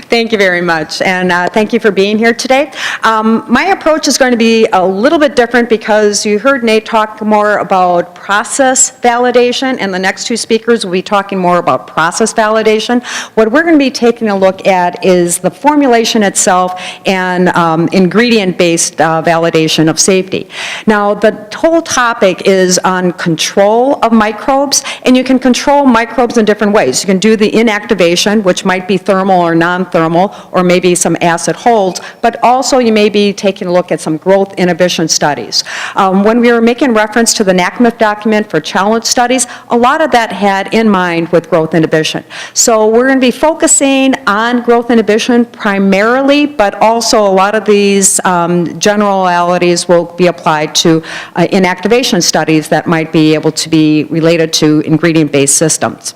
Thank you very much, and thank you for being here today. My approach is going to be a little bit different because you heard Nate talk more about process validation, and the next two speakers will be talking more about process validation. What we're going to be taking a look at is the formulation itself and ingredient-based validation of safety. Now, the whole topic is on control of microbes, and you can control microbes in different ways. You can do the inactivation, which might be thermal or non-thermal, or maybe some acid holds, but also you may be taking a look at some growth inhibition studies. When we were making reference to the NACMF document for challenge studies, a lot of that had in mind with growth inhibition. So we're going to be focusing on growth inhibition primarily, but also a lot of these generalities will be applied to inactivation studies that might be able to be related to ingredient-based systems.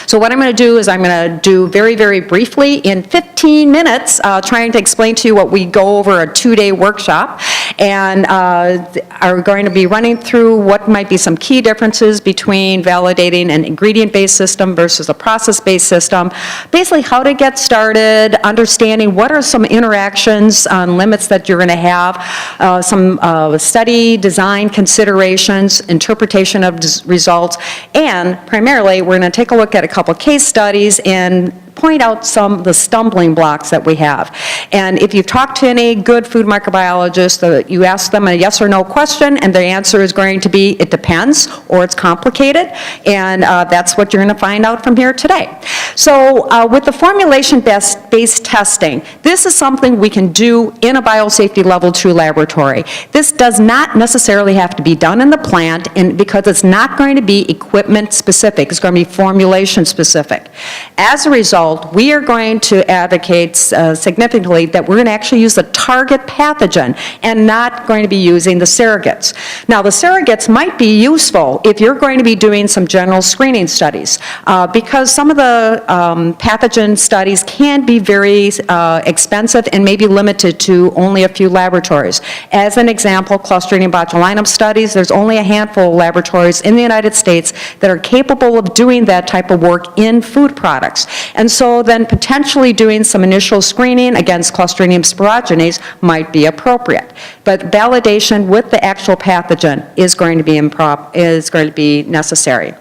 So what I'm going to do is I'm going to do very, very briefly in 15 minutes trying to explain to you what we go over a 2-day workshop, and are going to be running through what might be some key differences between validating an ingredient-based system versus a process-based system, basically how to get started, understanding what are some interactions on limits that you're going to have, some study design considerations, interpretation of results, and primarily we're going to take a look at a couple case studies and point out some of the stumbling blocks that we have. And if you've talked to any good food microbiologist, you ask them a yes or no question, and their answer is going to be, it depends, or it's complicated, and that's what you're going to find out from here today. So with the formulation-based testing, this is something we can do in a biosafety level 2 laboratory. This does not necessarily have to be done in the plant, and because it's not going to be equipment specific, it's going to be formulation specific. As a result, we are going to advocate significantly that we're going to actually use the target pathogen and not going to be using the surrogates. Now, the surrogates might be useful if you're going to be doing some general screening studies because some of the pathogen studies can be very expensive and maybe limited to only a few laboratories. As an example, Clostridium botulinum studies, there's only a handful of laboratories in the United States that are capable of doing that type of work in food products. And so then potentially doing some initial screening against Clostridium sporogenes might be appropriate. But validation with the actual pathogen is going to be necessary.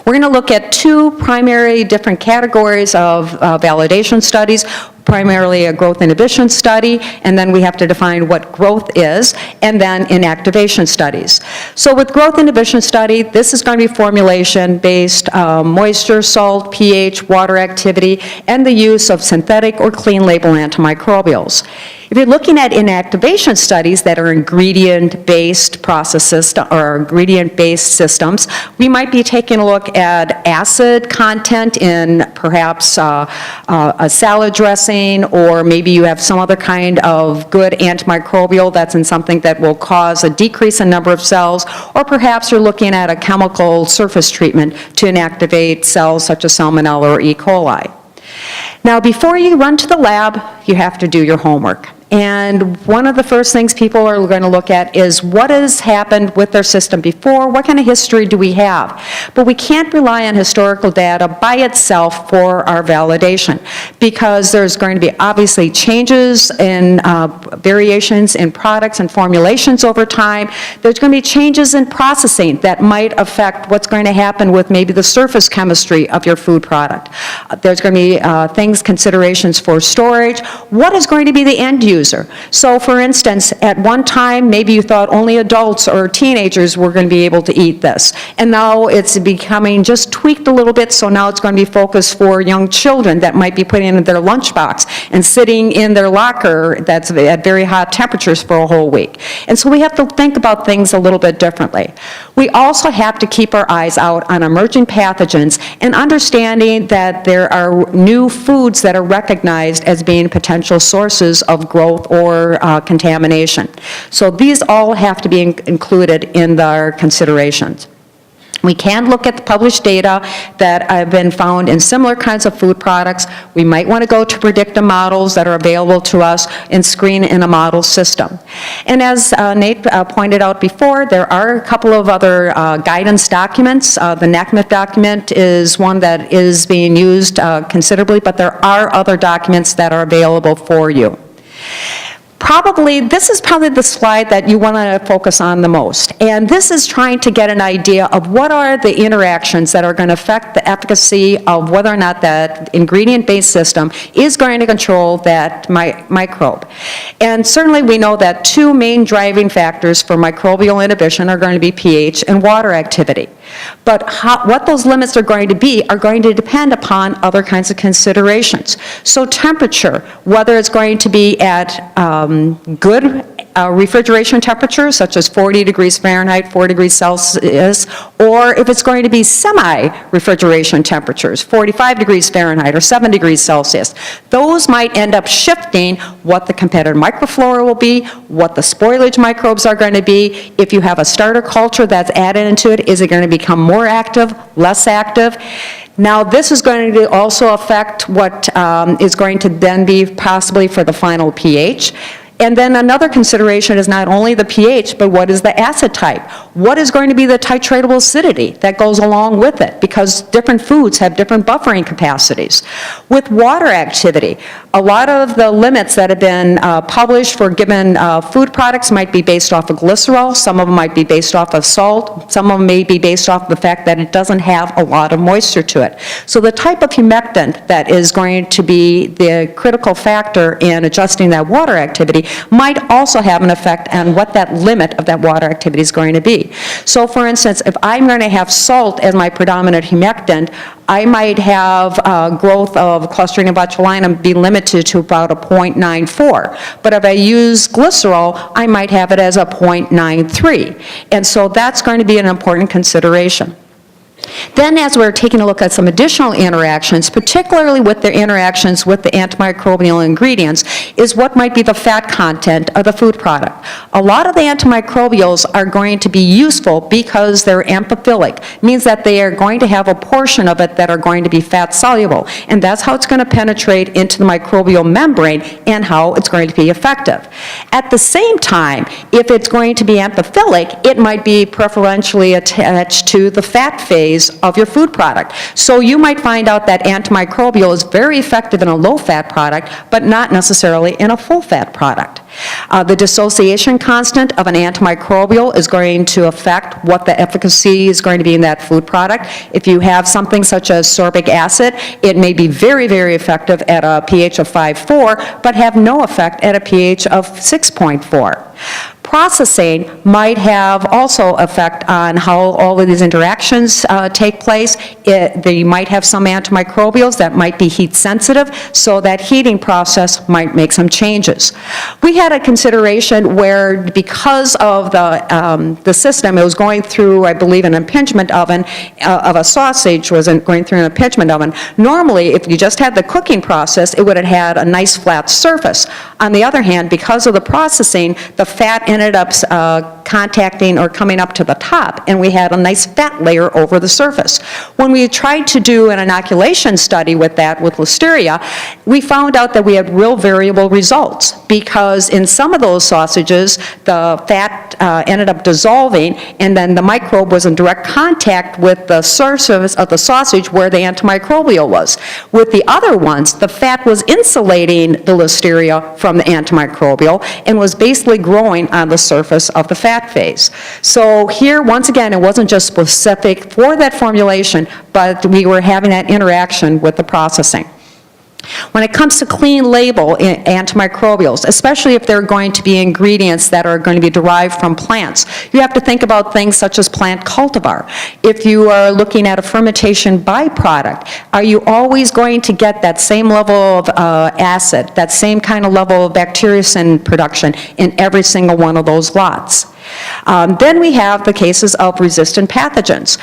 We're going to look at two primary different categories of validation studies, primarily a growth inhibition study, and then we have to define what growth is, and then inactivation studies. So with growth inhibition study, this is going to be formulation-based, moisture, salt, pH, water activity, and the use of synthetic or clean label antimicrobials. If you're looking at inactivation studies that are ingredient-based processes or ingredient-based systems, we might be taking a look at acid content in perhaps a salad dressing, or maybe you have some other kind of good antimicrobial that's in something that will cause a decrease in number of cells, or perhaps you're looking at a chemical surface treatment to inactivate cells such as Salmonella or E. coli. Now, before you run to the lab, you have to do your homework. And one of the first things people are going to look at is what has happened with their system before, what kind of history do we have? But we can't rely on historical data by itself for our validation because there's going to be obviously changes in variations in products and formulations over time. There's going to be changes in processing that might affect what's going to happen with maybe the surface chemistry of your food product. There's going to be considerations for storage. What is going to be the end user? So for instance, at one time, maybe you thought only adults or teenagers were going to be able to eat this. And now it's becoming just tweaked a little bit, so now it's going to be focused for young children that might be putting in their lunchbox and sitting in their locker that's at very hot temperatures for a whole week. And so we have to think about things a little bit differently. We also have to keep our eyes out on emerging pathogens and understanding that there are new foods that are recognized as being potential sources of growth or contamination. So these all have to be included in our considerations. We can look at the published data that have been found in similar kinds of food products. We might want to go to predictive models that are available to us and screen in a model system. And as Nate pointed out before, there are a couple of other guidance documents. The NACMF document is one that is being used considerably, but there are other documents that are available for you. This is probably the slide that you want to focus on the most. And this is trying to get an idea of what are the interactions that are going to affect the efficacy of whether or not that ingredient-based system is going to control that microbe. And certainly we know that two main driving factors for microbial inhibition are going to be pH and water activity. But what those limits are going to be are going to depend upon other kinds of considerations. So temperature, whether it's going to be at good refrigeration temperatures, such as 40 degrees Fahrenheit, 4 degrees Celsius, or if it's going to be semi-refrigeration temperatures, 45 degrees Fahrenheit or 7 degrees Celsius. Those might end up shifting what the competitive microflora will be, what the spoilage microbes are going to be. If you have a starter culture that's added into it, is it going to become more active, less active? Now, this is going to also affect what is going to then be possibly for the final pH. And then another consideration is not only the pH, but what is the acid type? What is going to be the titratable acidity that goes along with it? Because different foods have different buffering capacities. With water activity, a lot of the limits that have been published for given food products might be based off of glycerol, some of them might be based off of salt, some of them may be based off the fact that it doesn't have a lot of moisture to it. So the type of humectant that is going to be the critical factor in adjusting that water activity might also have an effect on what that limit of that water activity is going to be. So for instance, if I'm going to have salt as my predominant humectant, I might have growth of Clostridium botulinum be limited to about a 0.94. But if I use glycerol, I might have it as a 0.93. And so that's going to be an important consideration. Then as we're taking a look at some additional interactions, particularly with the interactions with the antimicrobial ingredients, is what might be the fat content of the food product. A lot of the antimicrobials are going to be useful because they're amphiphilic, means that they are going to have a portion of it that are going to be fat soluble, and that's how it's going to penetrate into the microbial membrane and how it's going to be effective. At the same time, if it's going to be amphiphilic, it might be preferentially attached to the fat phase of your food product. So you might find out that antimicrobial is very effective in a low-fat product, but not necessarily in a full-fat product. The dissociation constant of an antimicrobial is going to affect what the efficacy is going to be in that food product. If you have something such as sorbic acid, it may be very, very effective at a pH of 5.4, but have no effect at a pH of 6.4. Processing might have also effect on how all of these interactions take place. They might have some antimicrobials that might be heat sensitive, so that heating process might make some changes. We had a consideration where, because of the system, it was going through, I believe, an impingement oven of a sausage, was going through an impingement oven. Normally, if you just had the cooking process, it would have had a nice flat surface. On the other hand, because of the processing, the fat ended up contacting or coming up to the top, and we had a nice fat layer over the surface. When we tried to do an inoculation study with that, with Listeria, we found out that we had real variable results, because in some of those sausages, the fat ended up dissolving, and then the microbe was in direct contact with the surface of the sausage where the antimicrobial was. With the other ones, the fat was insulating the Listeria from the antimicrobial and was basically growing on the surface of the fat phase. So here, once again, it wasn't just specific for that formulation, but we were having that interaction with the processing. When it comes to clean label antimicrobials, especially if they're going to be ingredients that are going to be derived from plants, you have to think about things such as plant cultivar. If you are looking at a fermentation byproduct, are you always going to get that same level of acid, that same kind of level of bacteriocin production in every single one of those lots? Then we have the cases of resistant pathogens.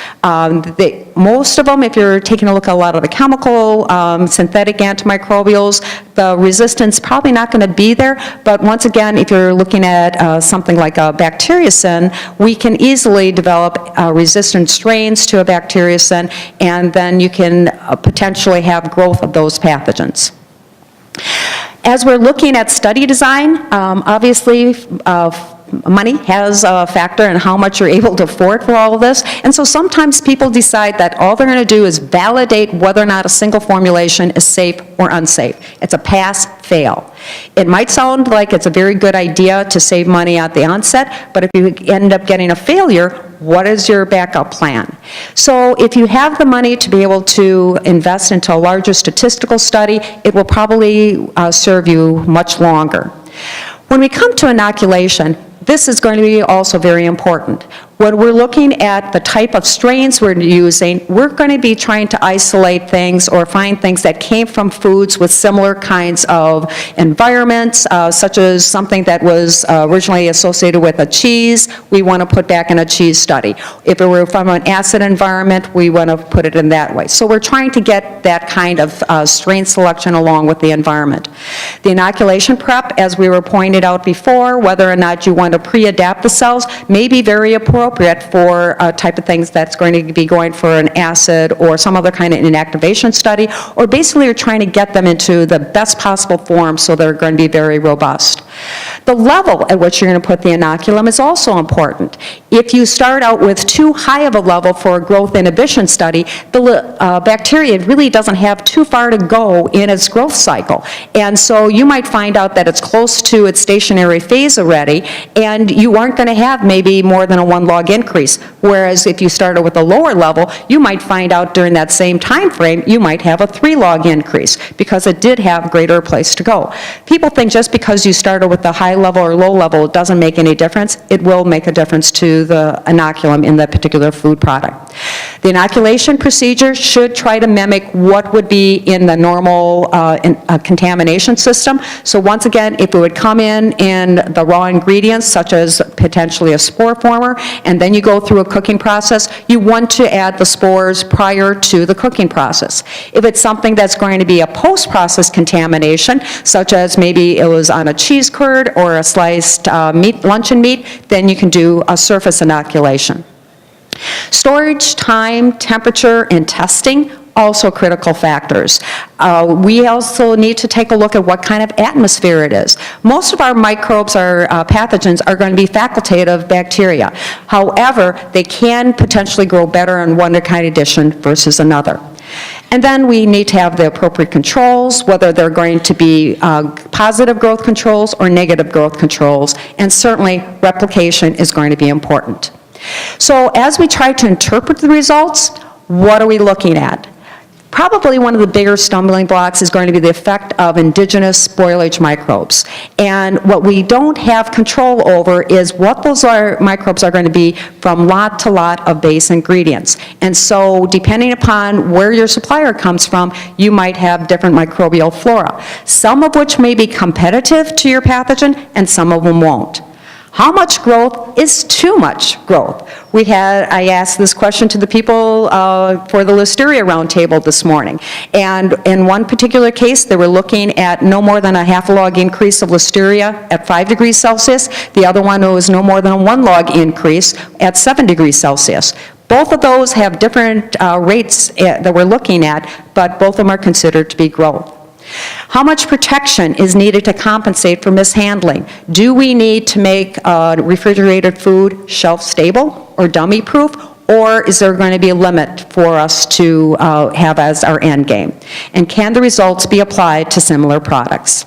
Most of them, if you're taking a look at a lot of the chemical, synthetic antimicrobials, the resistance probably not going to be there, but once again, if you're looking at something like a bacteriocin, we can easily develop resistant strains to a bacteriocin, and then you can potentially have growth of those pathogens. As we're looking at study design, obviously money has a factor in how much you're able to afford for all of this, and so sometimes people decide that all they're going to do is validate whether or not a single formulation is safe or unsafe. It's a pass-fail. It might sound like it's a very good idea to save money at the onset, but if you end up getting a failure, what is your backup plan? So if you have the money to be able to invest into a larger statistical study, it will probably serve you much longer. When we come to inoculation, this is going to be also very important. When we're looking at the type of strains we're using, we're going to be trying to isolate things or find things that came from foods with similar kinds of environments, such as something that was originally associated with a cheese, we want to put back in a cheese study. If it were from an acid environment, we want to put it in that way. So we're trying to get that kind of strain selection along with the environment. The inoculation prep, as we were pointed out before, whether or not you want to pre-adapt the cells, may be very appropriate for type of things that's going to be going for an acid or some other kind of inactivation study, or basically you're trying to get them into the best possible form so they're going to be very robust. The level at which you're going to put the inoculum is also important. If you start out with too high of a level for a growth inhibition study, the bacteria really doesn't have too far to go in its growth cycle. And so you might find out that it's close to its stationary phase already, and you aren't going to have maybe more than a 1 log increase. Whereas if you started with a lower level, you might find out during that same time frame, you might have a 3 log increase because it did have greater place to go. People think just because you started with the high level or low level, it doesn't make any difference. It will make a difference to the inoculum in that particular food product. The inoculation procedure should try to mimic what would be in the normal contamination system. So once again, if it would come in the raw ingredients, such as potentially a spore former, and then you go through a cooking process, you want to add the spores prior to the cooking process. If it's something that's going to be a post-process contamination, such as maybe it was on a cheese curd or a sliced luncheon meat, then you can do a surface inoculation. Storage, time, temperature, and testing, also critical factors. We also need to take a look at what kind of atmosphere it is. Most of our microbes or pathogens are going to be facultative bacteria. However, they can potentially grow better in one kind of condition versus another. And then we need to have the appropriate controls, whether they're going to be positive growth controls or negative growth controls, and certainly replication is going to be important. So as we try to interpret the results, what are we looking at? Probably one of the bigger stumbling blocks is going to be the effect of indigenous spoilage microbes. And what we don't have control over is what those microbes are going to be from lot to lot of base ingredients. And so depending upon where your supplier comes from, you might have different microbial flora, some of which may be competitive to your pathogen and some of them won't. How much growth is too much growth? I asked this question to the people for the Listeria Roundtable this morning. And in one particular case, they were looking at no more than a half a log increase of Listeria at 5 degrees Celsius. The other one was no more than a 1 log increase at 7 degrees Celsius. Both of those have different rates that we're looking at, but both of them are considered to be growth. How much protection is needed to compensate for mishandling? Do we need to make refrigerated food shelf stable or dummy proof, or is there going to be a limit for us to have as our end game? And can the results be applied to similar products?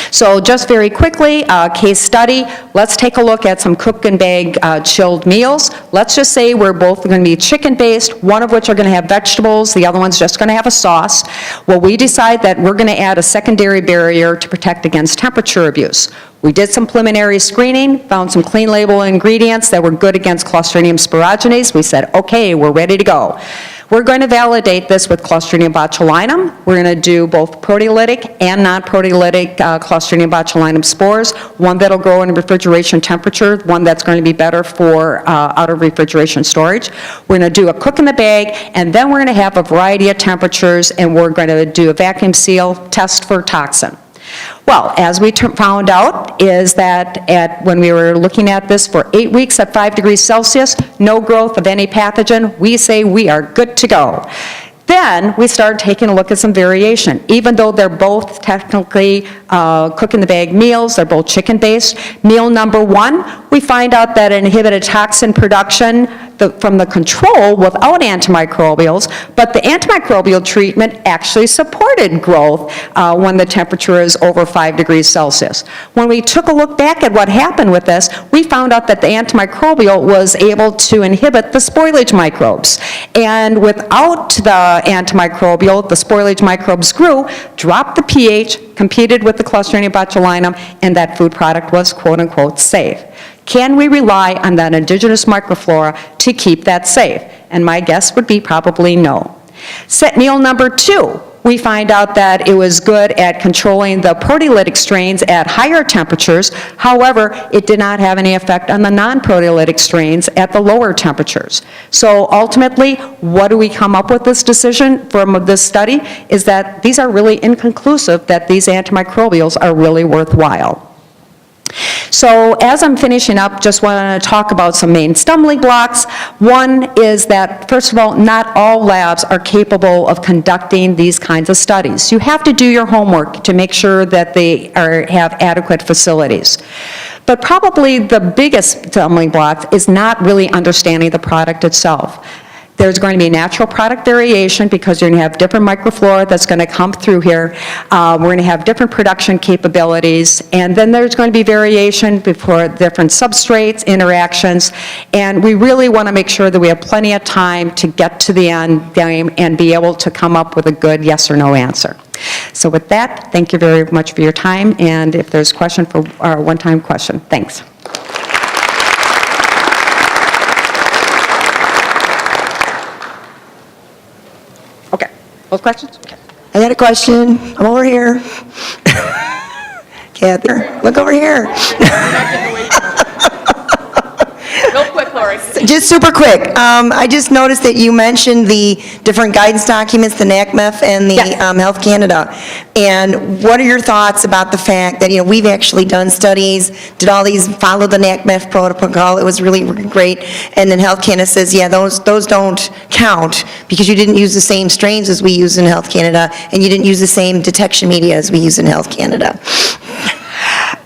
So just very quickly, case study, let's take a look at some cook and bag chilled meals. Let's just say we're both going to be chicken-based, one of which are going to have vegetables, the other one's just going to have a sauce. Well, we decide that we're going to add a secondary barrier to protect against temperature abuse. We did some preliminary screening, found some clean label ingredients that were good against Clostridium sporogenes. We said, okay, we're ready to go. We're going to validate this with Clostridium botulinum. We're going to do both proteolytic and non-proteolytic Clostridium botulinum spores, one that'll grow in refrigeration temperature, one that's going to be better for out of refrigeration storage. We're going to do a cook in the bag, and then we're going to have a variety of temperatures, and we're going to do a vacuum seal test for toxin. Well, as we found out is that when we were looking at this for 8 weeks at 5 degrees Celsius, no growth of any pathogen, we say we are good to go. Then we started taking a look at some variation. Even though they're both technically cook-in-the-bag meals, they're both chicken-based. Meal number 1, we find out that it inhibited toxin production from the control without antimicrobials, but the antimicrobial treatment actually supported growth when the temperature is over 5 degrees Celsius. When we took a look back at what happened with this, we found out that the antimicrobial was able to inhibit the spoilage microbes. And without the antimicrobial, the spoilage microbes grew, dropped the pH, competed with the Clostridium botulinum, and that food product was quote-unquote safe. Can we rely on that indigenous microflora to keep that safe? And my guess would be probably no. Set meal number 2, we find out that it was good at controlling the proteolytic strains at higher temperatures. However, it did not have any effect on the non-proteolytic strains at the lower temperatures. So ultimately, what do we come up with this decision from this study is that these are really inconclusive that these antimicrobials are really worthwhile. So as I'm finishing up, just want to talk about some main stumbling blocks. One is that, first of all, not all labs are capable of conducting these kinds of studies. You have to do your homework to make sure that they have adequate facilities. But probably the biggest stumbling block is not really understanding the product itself. There's going to be natural product variation because you're going to have different microflora that's going to come through here. We're going to have different production capabilities, and then there's going to be variation before different substrates, interactions, and we really want to make sure that we have plenty of time to get to the end game and be able to come up with a good yes or no answer. So with that, thank you very much for your time, and if there's a question for our one-time question, thanks. Questions? Okay. I got a question. I'm over here. Kathy, look over here. Real quick, Lori. Just super quick. I just noticed that you mentioned the different guidance documents, the NACMEF and the Health Canada. And what are your thoughts about the fact that, we've actually done studies, did all these, follow the NACMEF protocol, it was really great, and then Health Canada says, yeah, those don't count because you didn't use the same strains as we use in Health Canada, and you didn't use the same detection media as we use in Health Canada.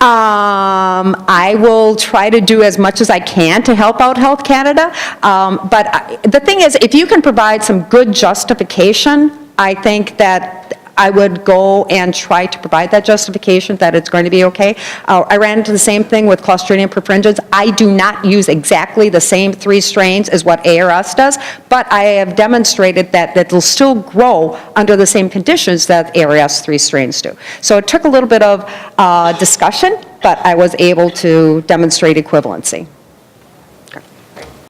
I will try to do as much as I can to help out Health Canada, but the thing is, if you can provide some good justification, I think that I would go and try to provide that justification that it's going to be okay. I ran into the same thing with Clostridium perfringens. I do not use exactly the same 3 strains as what ARS does, but I have demonstrated that it will still grow under the same conditions that ARS 3 strains do. So it took a little bit of discussion, but I was able to demonstrate equivalency.